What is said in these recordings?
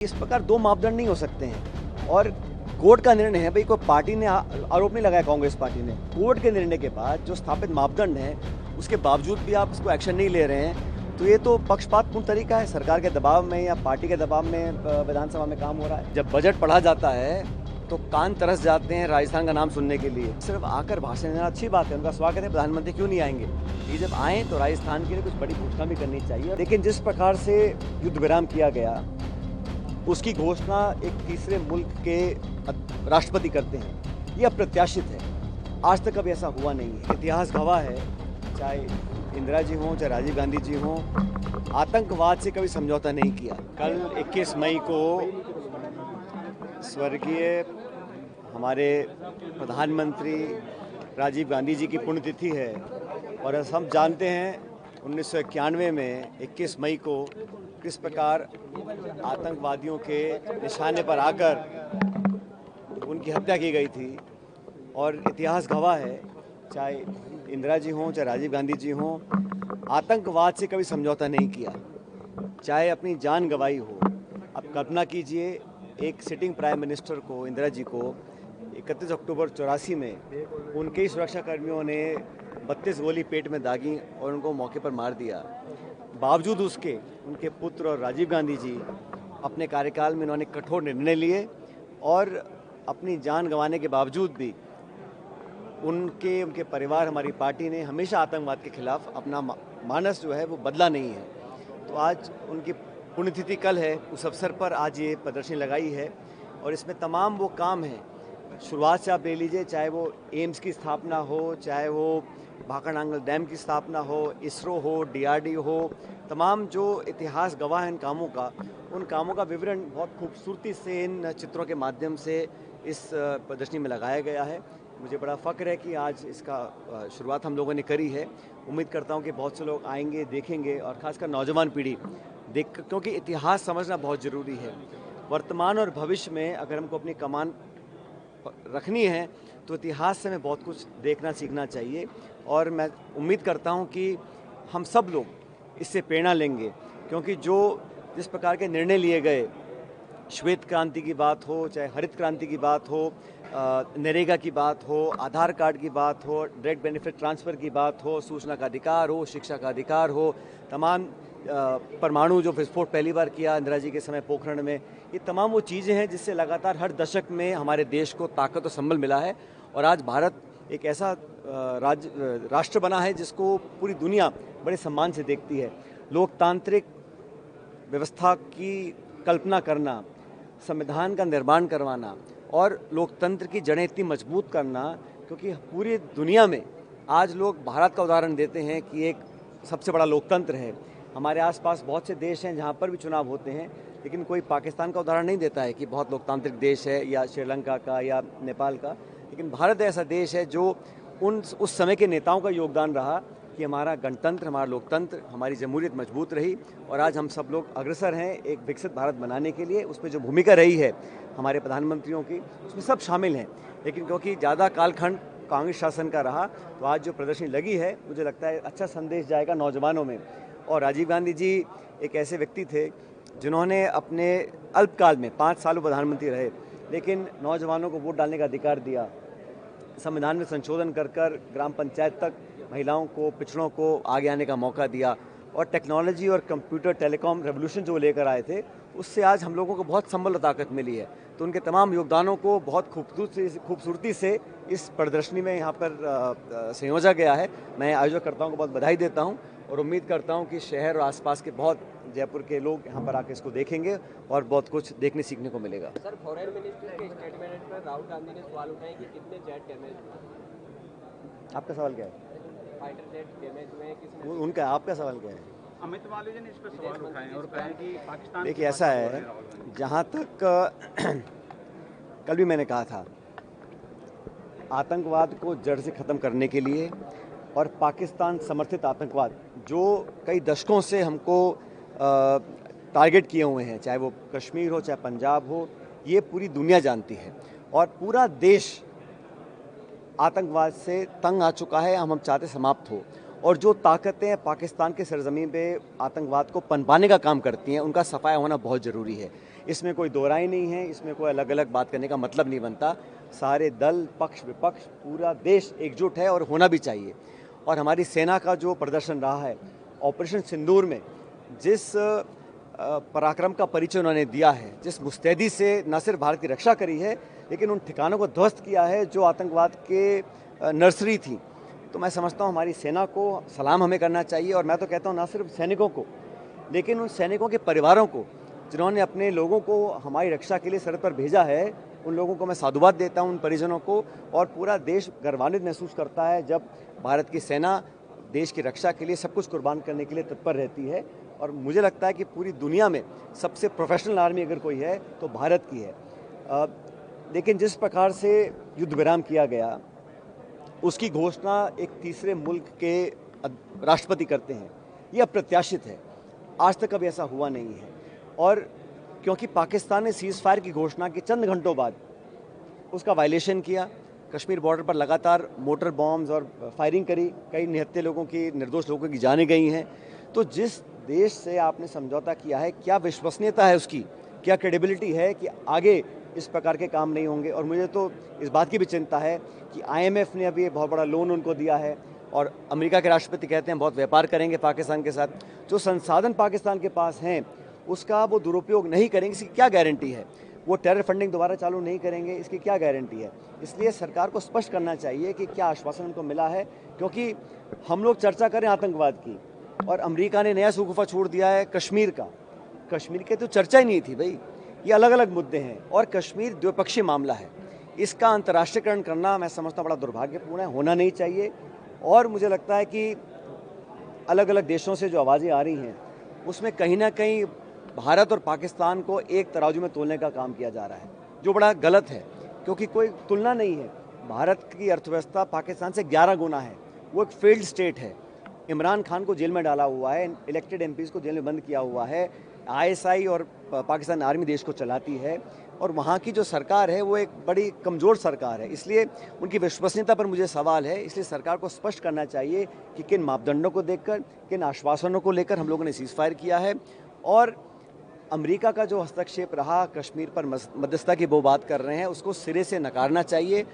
इस प्रकार दो मापदंड नहीं हो सकते हैं और कोर्ट का निर्णय है। भाई कोई पार्टी ने आरोप नहीं लगाया, कांग्रेस पार्टी ने। कोर्ट के निर्णय के बाद जो स्थापित मापदंड है उसके बावजूद भी आप इसको एक्शन नहीं ले रहे हैं, तो ये तो पक्षपातपूर्ण तरीका है। सरकार के दबाव में या पार्टी के दबाव में विधानसभा में काम हो रहा है। जब बजट पढ़ा जाता है तो कान तरस जाते हैं राजस्थान का नाम सुनने के लिए। सिर्फ आकर भाषण देना अच्छी बात है, उनका स्वागत है, प्रधानमंत्री क्यों नहीं आएंगे। ये जब आए तो राजस्थान के लिए कुछ बड़ी भूमिका भी करनी चाहिए। लेकिन जिस प्रकार से युद्ध विराम किया गया उसकी घोषणा एक तीसरे मुल्क के राष्ट्रपति करते हैं, ये अप्रत्याशित है। आज तक कभी ऐसा हुआ नहीं है। इतिहास गवाह है, चाहे इंदिरा जी हों चाहे राजीव गांधी जी हों, आतंकवाद से कभी समझौता नहीं किया। कल 21 मई को स्वर्गीय हमारे प्रधानमंत्री राजीव गांधी जी की पुण्यतिथि है और हम जानते हैं 1991 में 21 मई को किस प्रकार आतंकवादियों के निशाने पर आकर उनकी हत्या की गई थी। और इतिहास गवाह है, चाहे इंदिरा जी हों चाहे राजीव गांधी जी हों, आतंकवाद से कभी समझौता नहीं किया, चाहे अपनी जान गंवाई हो। अब कल्पना कीजिए, एक सिटिंग प्राइम मिनिस्टर को, इंदिरा जी को 31 अक्टूबर 84 में उनके ही सुरक्षाकर्मियों ने 32 गोली पेट में दागी और उनको मौके पर मार दिया। बावजूद उसके उनके पुत्र और राजीव गांधी जी अपने कार्यकाल में उन्होंने कठोर निर्णय लिए और अपनी जान गंवाने के बावजूद भी उनके परिवार, हमारी पार्टी ने हमेशा आतंकवाद के खिलाफ अपना मानस जो है वो बदला नहीं है। तो आज उनकी पुण्यतिथि कल है, उस अवसर पर आज ये प्रदर्शनी लगाई है और इसमें तमाम वो काम हैं। शुरुआत से आप ले लीजिए, चाहे वो एम्स की स्थापना हो, चाहे वो भाकरनांगल डैम की स्थापना हो, इसरो हो, डीआरडीओ हो, तमाम जो इतिहास गवाह हैं इन कामों का, उन कामों का विवरण बहुत खूबसूरती से इन चित्रों के माध्यम से इस प्रदर्शनी में लगाया गया है। मुझे बड़ा फ़ख्र है कि आज इसका शुरुआत हम लोगों ने करी है। उम्मीद करता हूँ कि बहुत से लोग आएंगे, देखेंगे और ख़ासकर नौजवान पीढ़ी देख, क्योंकि इतिहास समझना बहुत ज़रूरी है। वर्तमान और भविष्य में अगर हमको अपनी कमान रखनी है तो इतिहास से हमें बहुत कुछ देखना सीखना चाहिए और मैं उम्मीद करता हूं कि हम सब लोग इससे प्रेरणा लेंगे, क्योंकि जिस प्रकार के निर्णय लिए गए, श्वेत क्रांति की बात हो, चाहे हरित क्रांति की बात हो, नरेगा की बात हो, आधार कार्ड की बात हो, डायरेक्ट बेनिफिट ट्रांसफ़र की बात हो, सूचना का अधिकार हो, शिक्षा का अधिकार हो, तमाम परमाणु जो विस्फोट पहली बार किया इंदिरा जी के समय पोखरण में, ये तमाम वो चीज़ें हैं जिससे लगातार हर दशक में हमारे देश को ताकत और संबल मिला है। और आज भारत एक ऐसा राष्ट्र बना है जिसको पूरी दुनिया बड़े सम्मान से देखती है। लोकतांत्रिक व्यवस्था की कल्पना करना, संविधान का निर्माण करवाना और लोकतंत्र की जड़ें इतनी मजबूत करना, क्योंकि पूरी दुनिया में आज लोग भारत का उदाहरण देते हैं कि एक सबसे बड़ा लोकतंत्र है। हमारे आसपास बहुत से देश हैं जहाँ पर भी चुनाव होते हैं, लेकिन कोई पाकिस्तान का उदाहरण नहीं देता है कि बहुत लोकतांत्रिक देश है, या श्रीलंका का या नेपाल का। लेकिन भारत ऐसा देश है जो उस समय के नेताओं का योगदान रहा कि हमारा गणतंत्र, हमारा लोकतंत्र, हमारी जमहूरियत मजबूत रही और आज हम सब लोग अग्रसर हैं एक विकसित भारत बनाने के लिए। उसमें जो भूमिका रही है हमारे प्रधानमंत्रियों की, उसमें सब शामिल हैं। लेकिन क्योंकि ज़्यादा कालखंड कांग्रेस शासन का रहा, तो आज जो प्रदर्शनी लगी है, मुझे लगता है अच्छा संदेश जाएगा नौजवानों में। और राजीव गांधी जी एक ऐसे व्यक्ति थे जिन्होंने अपने अल्पकाल में 5 सालों प्रधानमंत्री रहे, लेकिन नौजवानों को वोट डालने का अधिकार दिया, संविधान में संशोधन कर ग्राम पंचायत तक महिलाओं को, पिछड़ों को आगे आने का मौका दिया और टेक्नोलॉजी और कंप्यूटर टेलीकॉम रेवोल्यूशन जो लेकर आए थे, उससे आज हम लोगों को बहुत संबल और ताकत मिली है। तो उनके तमाम योगदानों को बहुत खूबसूरती से इस प्रदर्शनी में यहाँ पर संयोजा गया है। मैं आयोजकर्ताओं को बहुत बधाई देता हूँ और उम्मीद करता हूँ कि शहर और आसपास के बहुत जयपुर के लोग यहाँ पर आकर इसको देखेंगे और बहुत कुछ देखने सीखने को मिलेगा। सर, फॉरेन मिनिस्टर के स्टेटमेंट पर राहुल गांधी ने सवाल उठाए कि कितने जेट डैमेज हुए। आपका सवाल क्या है? फाइटर जेट डैमेज हुए किसने? उनका, आपका सवाल क्या है? अमित मालवीय ने इस पर सवाल उठाए और कहा कि पाकिस्तान, देखिए ऐसा है, जहाँ तक कल भी मैंने कहा था, आतंकवाद को जड़ से ख़त्म करने के लिए और पाकिस्तान समर्थित आतंकवाद जो कई दशकों से हमको टारगेट किए हुए हैं, चाहे वो कश्मीर हो चाहे पंजाब हो, ये पूरी दुनिया जानती है और पूरा देश आतंकवाद से तंग आ चुका है। हम चाहते समाप्त हो और जो ताकतें पाकिस्तान के सरजमीन पे आतंकवाद को पनपाने का काम करती हैं, उनका सफाया होना बहुत ज़रूरी है। इसमें कोई दो राय नहीं है, इसमें कोई अलग अलग बात करने का मतलब नहीं बनता। सारे दल, पक्ष विपक्ष, पूरा देश एकजुट है और होना भी चाहिए। और हमारी सेना का जो प्रदर्शन रहा है ऑपरेशन सिंदूर में, जिस पराक्रम का परिचय उन्होंने दिया है, जिस मुस्तैदी से न सिर्फ भारत की रक्षा करी है लेकिन उन ठिकानों को ध्वस्त किया है जो आतंकवाद के नर्सरी थी, तो मैं समझता हूँ हमारी सेना को सलाम हमें करना चाहिए। और मैं तो कहता हूँ ना सिर्फ सैनिकों को, लेकिन उन सैनिकों के परिवारों को जिन्होंने अपने लोगों को हमारी रक्षा के लिए सरहद पर भेजा है, उन लोगों को मैं साधुवाद देता हूँ, उन परिजनों को। और पूरा देश गर्वान्वित महसूस करता है जब भारत की सेना देश की रक्षा के लिए सब कुछ कुर्बान करने के लिए तत्पर रहती है। और मुझे लगता है कि पूरी दुनिया में सबसे प्रोफेशनल आर्मी अगर कोई है तो भारत की है। लेकिन जिस प्रकार से युद्ध विराम किया गया, उसकी घोषणा एक तीसरे मुल्क के राष्ट्रपति करते हैं, ये अप्रत्याशित है। आज तक कभी ऐसा हुआ नहीं है। और क्योंकि पाकिस्तान ने सीज़ फायर की घोषणा के चंद घंटों बाद उसका वायलेशन किया, कश्मीर बॉर्डर पर लगातार मोटर बॉम्ब्स और फायरिंग करी, कई निहत्थे लोगों की, निर्दोष लोगों की जानें गई हैं। तो जिस देश से आपने समझौता किया है, क्या विश्वसनीयता है उसकी, क्या क्रेडिबिलिटी है कि आगे इस प्रकार के काम नहीं होंगे। और मुझे तो इस बात की भी चिंता है कि IMF ने अभी बहुत बड़ा लोन उनको दिया है और अमेरिका के राष्ट्रपति कहते हैं बहुत व्यापार करेंगे पाकिस्तान के साथ। जो संसाधन पाकिस्तान के पास हैं उसका वो दुरुपयोग नहीं करेंगे, इसकी क्या गारंटी है। वो टेरर फंडिंग दोबारा चालू नहीं करेंगे, इसकी क्या गारंटी है। इसलिए सरकार को स्पष्ट करना चाहिए कि क्या आश्वासन उनको मिला है, क्योंकि हम लोग चर्चा करें आतंकवाद की और अमेरिका ने नया सुगुफा छोड़ दिया है कश्मीर का। कश्मीर की तो चर्चा ही नहीं थी भाई, ये अलग अलग मुद्दे हैं और कश्मीर द्विपक्षीय मामला है। इसका अंतर्राष्ट्रीयकरण करना मैं समझता हूँ बड़ा दुर्भाग्यपूर्ण है, होना नहीं चाहिए। और मुझे लगता है कि अलग अलग देशों से जो आवाज़ें आ रही हैं उसमें कहीं ना कहीं भारत और पाकिस्तान को एक तराजू में तोलने का काम किया जा रहा है, जो बड़ा गलत है, क्योंकि कोई तुलना नहीं है। भारत की अर्थव्यवस्था पाकिस्तान से 11 गुना है, वो एक फेल्ड स्टेट है। इमरान खान को जेल में डाला हुआ है, इलेक्टेड MPs को जेल में बंद किया हुआ है, ISI और पाकिस्तान आर्मी देश को चलाती है और वहाँ की जो सरकार है वो एक बड़ी कमज़ोर सरकार है। इसलिए उनकी विश्वसनीयता पर मुझे सवाल है। इसलिए सरकार को स्पष्ट करना चाहिए कि किन मापदंडों को देखकर, किन आश्वासनों को लेकर हम लोगों ने सीज़ फायर किया है। और अमेरिका का जो हस्तक्षेप रहा, कश्मीर पर मध्यस्थता की वो बात कर रहे हैं, उसको सिरे से नकारना चाहिए।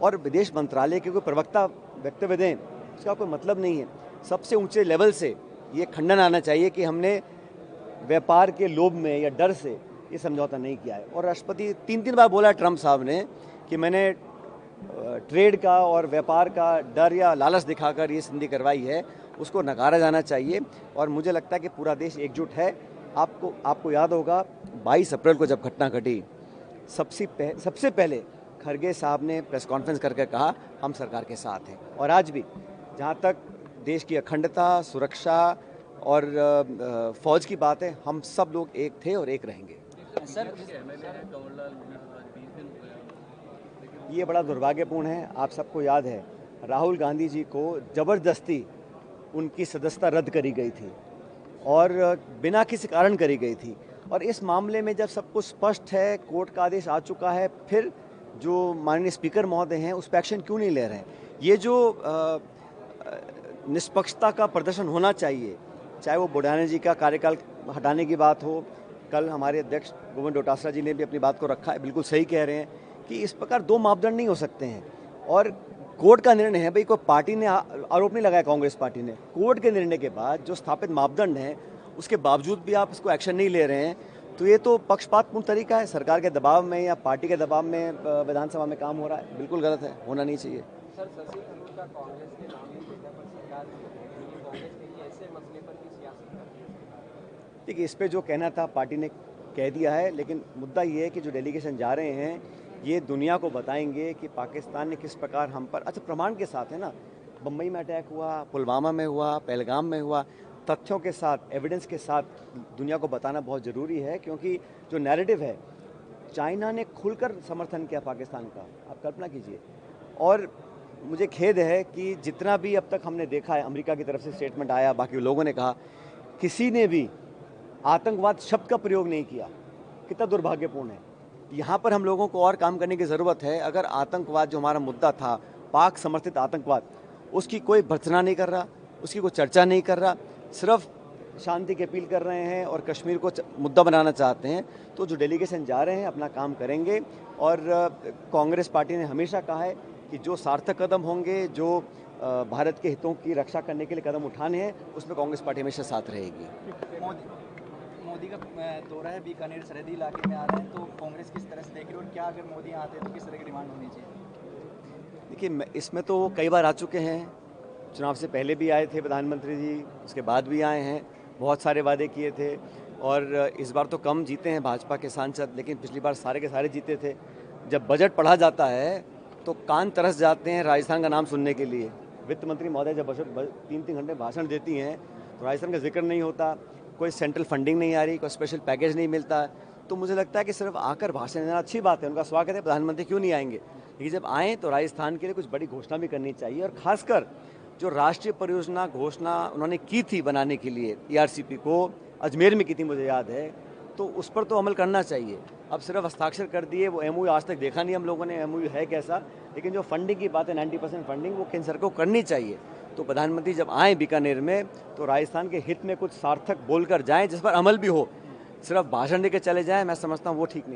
और विदेश मंत्रालय के कोई प्रवक्ता वक्तव्य दें उसका कोई मतलब नहीं है। सबसे ऊंचे लेवल से ये खंडन आना चाहिए कि हमने व्यापार के लोभ में या डर से ये समझौता नहीं किया है। और राष्ट्रपति 3 बार बोला ट्रंप साहब ने कि मैंने ट्रेड का और व्यापार का डर या लालच दिखाकर ये संधि करवाई है, उसको नकारा जाना चाहिए। और मुझे लगता है कि पूरा देश एकजुट है। आपको याद होगा 22 अप्रैल को जब घटना घटी, सबसे पहले खरगे साहब ने प्रेस कॉन्फ्रेंस करके कहा हम सरकार के साथ हैं। और आज भी जहाँ तक देश की अखंडता, सुरक्षा और फौज की बात है, हम सब लोग एक थे और एक रहेंगे। ये बड़ा दुर्भाग्यपूर्ण है। आप सबको याद है राहुल गांधी जी को ज़बरदस्ती उनकी सदस्यता रद्द करी गई थी और बिना किसी कारण करी गई थी। और इस मामले में जब सब कुछ स्पष्ट है, कोर्ट का आदेश आ चुका है, फिर जो माननीय स्पीकर महोदय हैं उस पर एक्शन क्यों नहीं ले रहे हैं। ये जो निष्पक्षता का प्रदर्शन होना चाहिए, चाहे वो बुढ़ाने जी का कार्यकाल हटाने की बात हो, कल हमारे अध्यक्ष गोविंद डोटासरा जी ने भी अपनी बात को रखा है, बिल्कुल सही कह रहे हैं कि इस प्रकार दो मापदंड नहीं हो सकते हैं। और कोर्ट का निर्णय है भाई, कोई पार्टी ने आरोप नहीं लगाया, कांग्रेस पार्टी ने। कोर्ट के निर्णय के बाद जो स्थापित मापदंड हैं उसके बावजूद भी आप इसको एक्शन नहीं ले रहे हैं, तो ये तो पक्षपातपूर्ण तरीका है। सरकार के दबाव में या पार्टी के दबाव में विधानसभा में काम हो रहा है, बिल्कुल गलत है, होना नहीं चाहिए। सर, शशि थरूर का कांग्रेस के नाम ही लेकर पर सरकार कांग्रेस के लिए ऐसे मसले पर भी सियासत करती है। देखिए, इस पे जो कहना था पार्टी ने कह दिया है, लेकिन मुद्दा ये है कि जो डेलीगेशन जा रहे हैं ये दुनिया को बताएंगे कि पाकिस्तान ने किस प्रकार हम पर, अच्छा प्रमाण के साथ है ना, बम्बई में अटैक हुआ, पुलवामा में हुआ, पहलगाम में हुआ, तथ्यों के साथ, एविडेंस के साथ दुनिया को बताना बहुत ज़रूरी है। क्योंकि जो नैरेटिव है, चाइना ने खुलकर समर्थन किया पाकिस्तान का, आप कल्पना कीजिए। और मुझे खेद है कि जितना भी अब तक हमने देखा है, अमेरिका की तरफ से स्टेटमेंट आया, बाकी लोगों ने कहा, किसी ने भी आतंकवाद शब्द का प्रयोग नहीं किया। कितना दुर्भाग्यपूर्ण है। यहाँ पर हम लोगों को और काम करने की ज़रूरत है। अगर आतंकवाद जो हमारा मुद्दा था, पाक समर्थित आतंकवाद, उसकी कोई भर्त्सना नहीं कर रहा, उसकी कोई चर्चा नहीं कर रहा, सिर्फ शांति की अपील कर रहे हैं और कश्मीर को मुद्दा बनाना चाहते हैं, तो जो डेलीगेशन जा रहे हैं अपना काम करेंगे। और कांग्रेस पार्टी ने हमेशा कहा है कि जो सार्थक कदम होंगे, जो भारत के हितों की रक्षा करने के लिए कदम उठाने हैं, उसमें कांग्रेस पार्टी हमेशा साथ रहेगी। मोदी का दौरा है, बीकानेर सरहदी इलाके में आ रहे हैं, तो कांग्रेस किस तरह से देख रही है और क्या अगर मोदी आते हैं तो किस तरह की डिमांड होनी चाहिए? देखिए, इसमें तो कई बार आ चुके हैं, चुनाव से पहले भी आए थे प्रधानमंत्री जी, उसके बाद भी आए हैं, बहुत सारे वादे किए थे और इस बार तो कम जीते हैं भाजपा के सांसद, लेकिन पिछली बार सारे के सारे जीते थे। जब बजट पढ़ा जाता है तो कान तरस जाते हैं राजस्थान का नाम सुनने के लिए। वित्त मंत्री महोदय जब 3-3 घंटे भाषण देती हैं तो राजस्थान का जिक्र नहीं होता, कोई सेंट्रल फंडिंग नहीं आ रही, कोई स्पेशल पैकेज नहीं मिलता। तो मुझे लगता है कि सिर्फ आकर भाषण देना अच्छी बात है, उनका स्वागत है, प्रधानमंत्री क्यों नहीं आएंगे, लेकिन जब आएँ तो राजस्थान के लिए कुछ बड़ी घोषणा भी करनी चाहिए। और खासकर जो राष्ट्रीय परियोजना घोषणा उन्होंने की थी बनाने के लिए, ERCP को अजमेर में की थी मुझे याद है, तो उस पर तो अमल करना चाहिए। अब सिर्फ हस्ताक्षर कर दिए, वो MOU आज तक देखा नहीं हम लोगों ने MOU है कैसा, लेकिन जो फंडिंग की बात है 90% फंडिंग वो केंद्र सरकार को करनी चाहिए। तो प्रधानमंत्री जब आए बीकानेर में तो राजस्थान के हित में कुछ सार्थक बोलकर जाएं जिस पर अमल भी हो, सिर्फ भाषण देकर चले जाएं, मैं समझता हूँ वो ठीक नहीं हो।